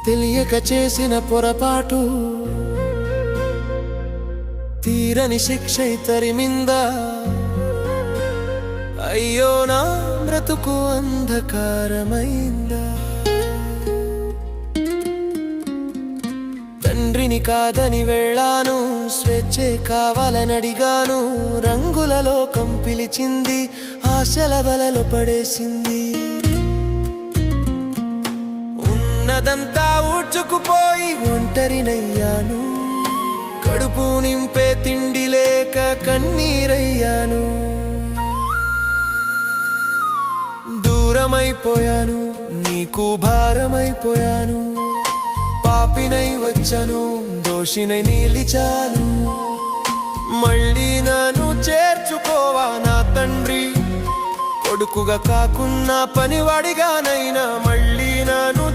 తెలియక చేసిన పొరపాటు తీరని శిక్ష తరిమిందా అయ్యో నా బ్రతుకు అంధకారమైందా తండ్రిని కాదని వెళ్ళాను స్వేచ్ఛే కావాలని అడిగాను రంగుల లోకం పిలిచింది ఆశల వలలో పడేసింది ఉన్నదంతా ఊడ్చుకుపోయి ఒంటరినయ్యాను కడుపు నింపే తిండి లేక కన్నీరయ్యాను దూరమైపోయాను నీకు భారమైపోయాను పాపినై వచ్చాను దోషినై నిలిచాను మళ్ళీ నన్ను చేర్చుకోవా నా తండ్రి కొడుకుగా కాకున్నా పనివాడిగానైనా మళ్ళీ నన్ను